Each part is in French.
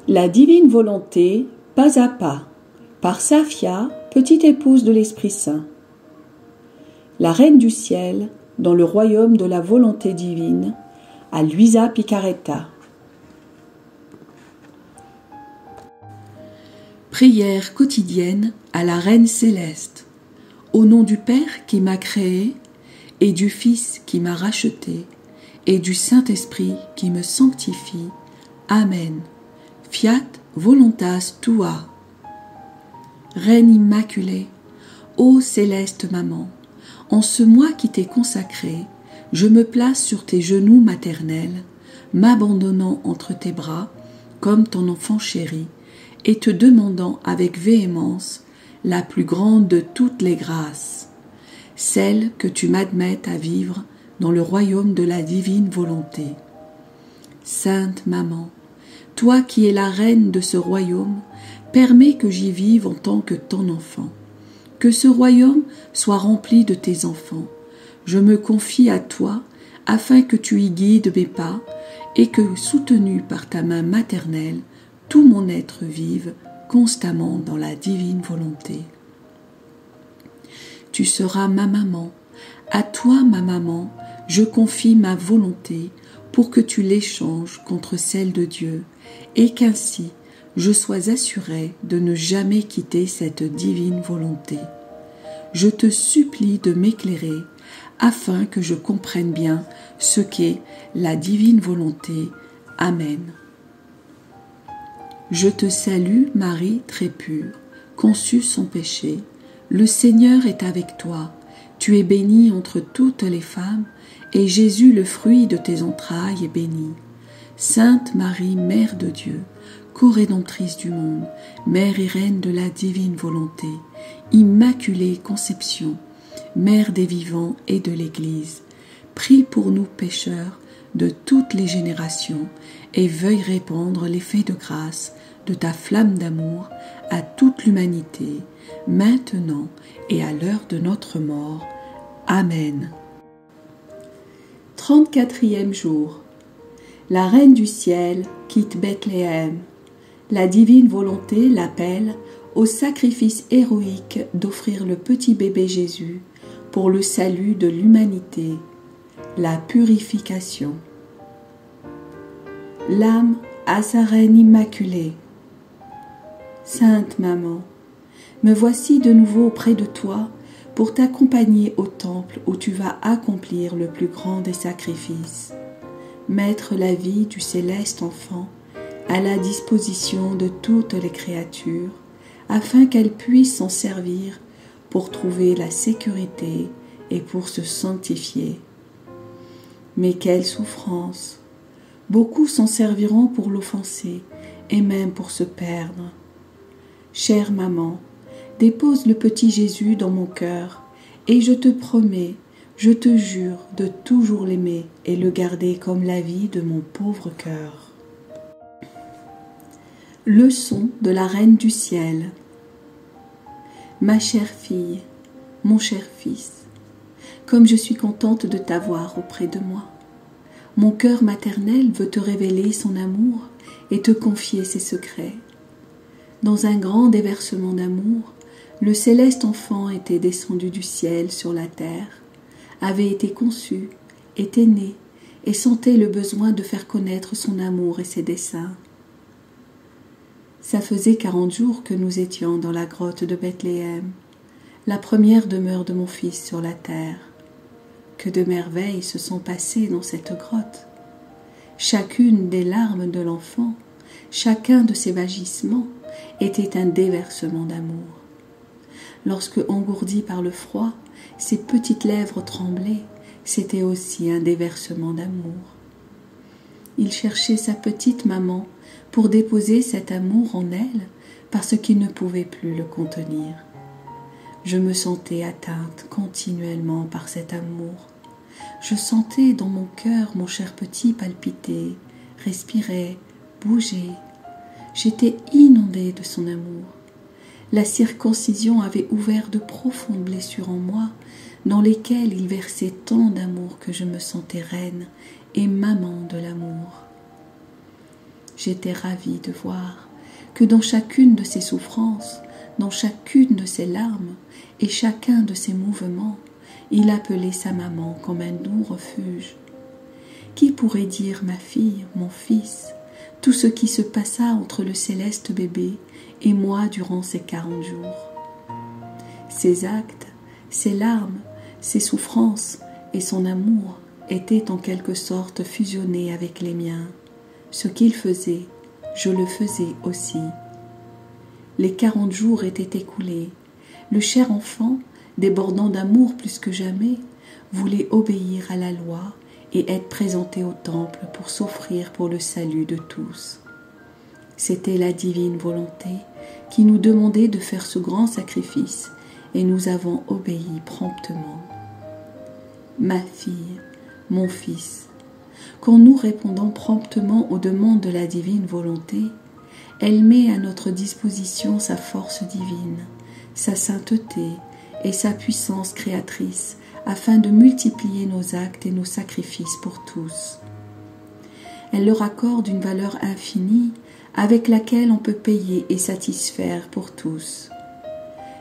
La divine volonté, pas à pas, par Safia, petite épouse de l'Esprit Saint. La Reine du Ciel, dans le royaume de la volonté divine, à Luisa Picaretta. Prière quotidienne à la Reine Céleste. Au nom du Père qui m'a créé, et du Fils qui m'a racheté, et du Saint-Esprit qui me sanctifie. Amen. Fiat voluntas tua. Reine immaculée, ô céleste maman, en ce mois qui t'est consacré, je me place sur tes genoux maternels, m'abandonnant entre tes bras, comme ton enfant chéri, et te demandant avec véhémence la plus grande de toutes les grâces, celle que tu m'admettes à vivre dans le royaume de la divine volonté. Sainte Maman, toi qui es la reine de ce royaume, permets que j'y vive en tant que ton enfant. Que ce royaume soit rempli de tes enfants. Je me confie à toi afin que tu y guides mes pas et que, soutenu par ta main maternelle, tout mon être vive constamment dans la divine volonté. Tu seras ma maman. À toi, ma maman, je confie ma volonté pour que tu l'échanges contre celle de Dieu et qu'ainsi je sois assurée de ne jamais quitter cette divine volonté. Je te supplie de m'éclairer afin que je comprenne bien ce qu'est la divine volonté. Amen. Je te salue, Marie très pure, conçue sans péché. Le Seigneur est avec toi. Tu es bénie entre toutes les femmes, et Jésus, le fruit de tes entrailles, est béni. Sainte Marie, Mère de Dieu, co-rédemptrice du monde, Mère et Reine de la divine volonté, Immaculée Conception, Mère des vivants et de l'Église, prie pour nous pécheurs de toutes les générations et veuille répandre l'effet de grâce de ta flamme d'amour à toute l'humanité, maintenant et à l'heure de notre mort. Amen. 34e jour. La Reine du Ciel quitte Bethléem. La divine volonté l'appelle au sacrifice héroïque d'offrir le petit bébé Jésus pour le salut de l'humanité, la purification. L'âme à sa Reine immaculée. Sainte Maman, me voici de nouveau auprès de toi pour t'accompagner au temple où tu vas accomplir le plus grand des sacrifices, mettre la vie du céleste enfant à la disposition de toutes les créatures, afin qu'elles puissent s'en servir pour trouver la sécurité et pour se sanctifier. Mais quelle souffrance! Beaucoup s'en serviront pour l'offenser et même pour se perdre. Chère maman, dépose le petit Jésus dans mon cœur et je te promets, je te jure de toujours l'aimer et le garder comme la vie de mon pauvre cœur. Leçon de la Reine du Ciel. Ma chère fille, mon cher fils, comme je suis contente de t'avoir auprès de moi. Mon cœur maternel veut te révéler son amour et te confier ses secrets. Dans un grand déversement d'amour, le céleste enfant était descendu du ciel sur la terre, avait été conçu, était né et sentait le besoin de faire connaître son amour et ses desseins. Ça faisait 40 jours que nous étions dans la grotte de Bethléem, la première demeure de mon fils sur la terre. Que de merveilles se sont passées dans cette grotte. Chacune des larmes de l'enfant, chacun de ses vagissements était un déversement d'amour. Lorsque, engourdi par le froid, ses petites lèvres tremblaient, c'était aussi un déversement d'amour. Il cherchait sa petite maman pour déposer cet amour en elle parce qu'il ne pouvait plus le contenir. Je me sentais atteinte continuellement par cet amour. Je sentais dans mon cœur mon cher petit palpiter, respirer, bouger. J'étais inondée de son amour. La circoncision avait ouvert de profondes blessures en moi, dans lesquelles il versait tant d'amour que je me sentais reine et maman de l'amour. j'étais ravie de voir que dans chacune de ses souffrances, dans chacune de ses larmes et chacun de ses mouvements, il appelait sa maman comme un doux refuge. Qui pourrait dire, ma fille, mon fils, tout ce qui se passa entre le céleste bébé et moi durant ces 40 jours? Ses actes, ses larmes, ses souffrances et son amour étaient en quelque sorte fusionnés avec les miens. Ce qu'il faisait, je le faisais aussi. Les 40 jours étaient écoulés. Le cher enfant, débordant d'amour plus que jamais, voulait obéir à la loi et être présenté au temple pour s'offrir pour le salut de tous. C'était la divine volonté qui nous demandait de faire ce grand sacrifice et nous avons obéi promptement. Ma fille, mon fils, quand nous répondons promptement aux demandes de la divine volonté, elle met à notre disposition sa force divine, sa sainteté et sa puissance créatrice afin de multiplier nos actes et nos sacrifices pour tous. Elle leur accorde une valeur infinie avec laquelle on peut payer et satisfaire pour tous.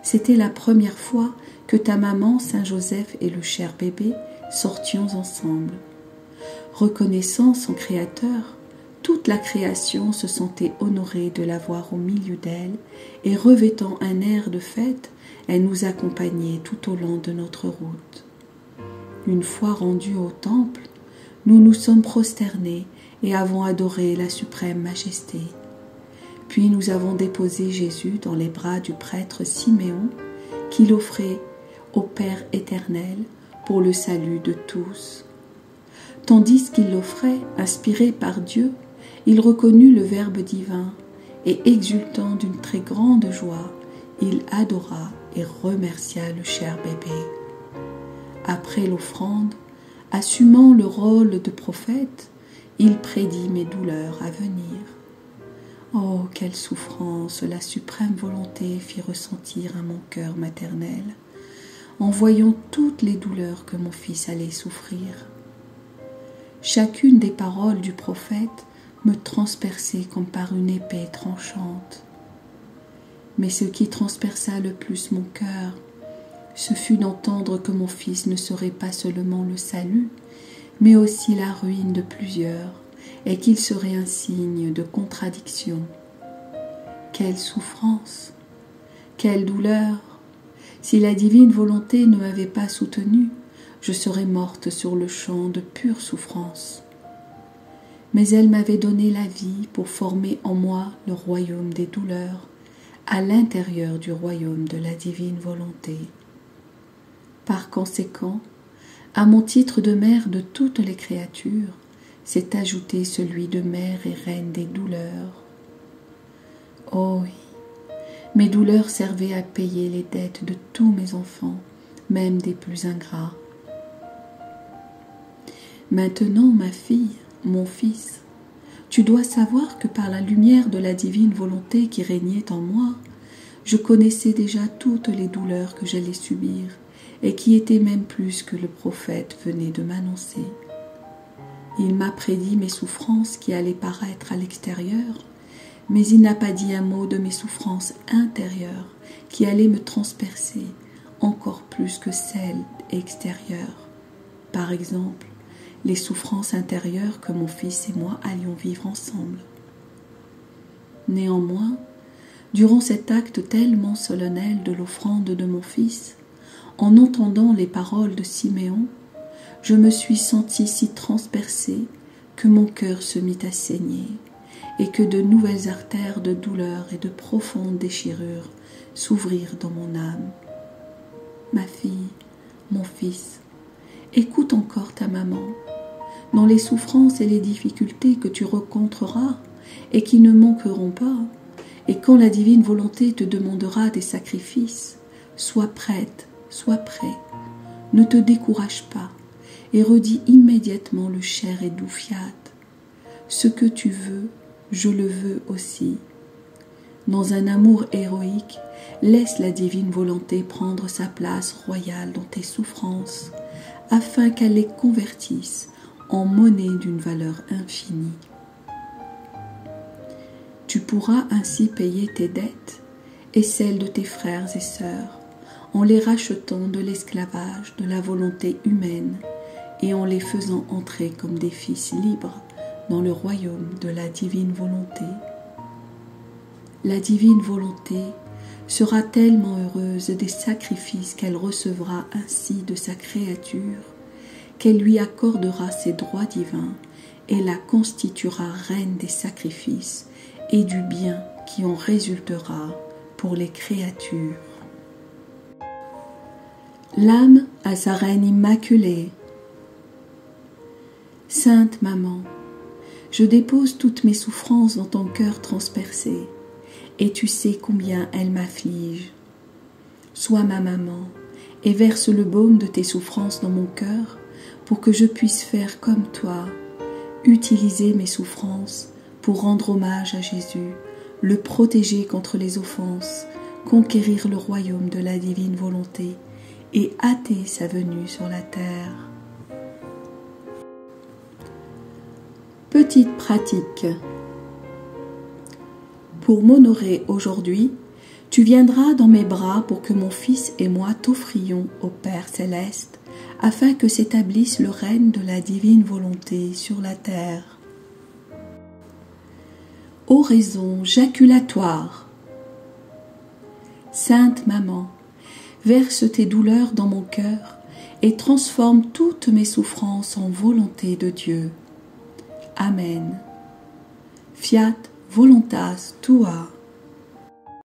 C'était la première fois que ta maman, Saint Joseph et le cher bébé sortions ensemble. Reconnaissant son Créateur, toute la création se sentait honorée de l'avoir au milieu d'elle et revêtant un air de fête, elle nous accompagnait tout au long de notre route. Une fois rendus au temple, nous nous sommes prosternés et avons adoré la suprême majesté. Puis nous avons déposé Jésus dans les bras du prêtre Siméon, qui l'offrait au Père éternel pour le salut de tous. Tandis qu'il l'offrait, inspiré par Dieu, il reconnut le Verbe divin et, exultant d'une très grande joie, il adora et remercia le cher bébé. Après l'offrande, assumant le rôle de prophète, il prédit mes douleurs à venir. Oh, quelle souffrance la suprême volonté fit ressentir à mon cœur maternel, en voyant toutes les douleurs que mon fils allait souffrir. Chacune des paroles du prophète me transperçait comme par une épée tranchante. Mais ce qui transperça le plus mon cœur, ce fut d'entendre que mon fils ne serait pas seulement le salut, mais aussi la ruine de plusieurs, et qu'il serait un signe de contradiction. Quelle souffrance, quelle douleur! Si la divine volonté ne m'avait pas soutenue, je serais morte sur le champ de pure souffrance. Mais elle m'avait donné la vie pour former en moi le royaume des douleurs, à l'intérieur du royaume de la divine volonté. Par conséquent, à mon titre de mère de toutes les créatures, s'est ajouté celui de mère et reine des douleurs. Oh oui, mes douleurs servaient à payer les dettes de tous mes enfants, même des plus ingrats. Maintenant, ma fille, mon fils, tu dois savoir que par la lumière de la divine volonté qui régnait en moi, je connaissais déjà toutes les douleurs que j'allais subir et qui étaient même plus que le prophète venait de m'annoncer. Il m'a prédit mes souffrances qui allaient paraître à l'extérieur, mais il n'a pas dit un mot de mes souffrances intérieures qui allaient me transpercer encore plus que celles extérieures. Par exemple, les souffrances intérieures que mon fils et moi allions vivre ensemble. Néanmoins, durant cet acte tellement solennel de l'offrande de mon fils, en entendant les paroles de Siméon, je me suis sentie si transpercée que mon cœur se mit à saigner et que de nouvelles artères de douleur et de profondes déchirures s'ouvrirent dans mon âme. Ma fille, mon fils, écoute encore ta maman. Dans les souffrances et les difficultés que tu rencontreras et qui ne manqueront pas, et quand la divine volonté te demandera des sacrifices, sois prête, sois prêt, ne te décourage pas et redis immédiatement le cher et doux fiat. Ce que tu veux, je le veux aussi. Dans un amour héroïque, laisse la divine volonté prendre sa place royale dans tes souffrances, afin qu'elle les convertisse en monnaie d'une valeur infinie. Tu pourras ainsi payer tes dettes et celles de tes frères et sœurs, en les rachetant de l'esclavage de la volonté humaine et en les faisant entrer comme des fils libres dans le royaume de la divine volonté. La divine volonté sera tellement heureuse des sacrifices qu'elle recevra ainsi de sa créature, qu'elle lui accordera ses droits divins et la constituera reine des sacrifices et du bien qui en résultera pour les créatures. L'âme à sa reine immaculée. Sainte Maman, je dépose toutes mes souffrances dans ton cœur transpercé, et tu sais combien elles m'affligent. Sois ma maman, et verse le baume de tes souffrances dans mon cœur, pour que je puisse faire comme toi, utiliser mes souffrances pour rendre hommage à Jésus, le protéger contre les offenses, conquérir le royaume de la divine volonté et hâter sa venue sur la terre. Petite pratique. Pour m'honorer aujourd'hui, tu viendras dans mes bras pour que mon Fils et moi t'offrions au Père céleste, afin que s'établisse le règne de la divine volonté sur la terre. Oraison jaculatoire. Sainte Maman, verse tes douleurs dans mon cœur et transforme toutes mes souffrances en volonté de Dieu. Amen. Fiat voluntas tua.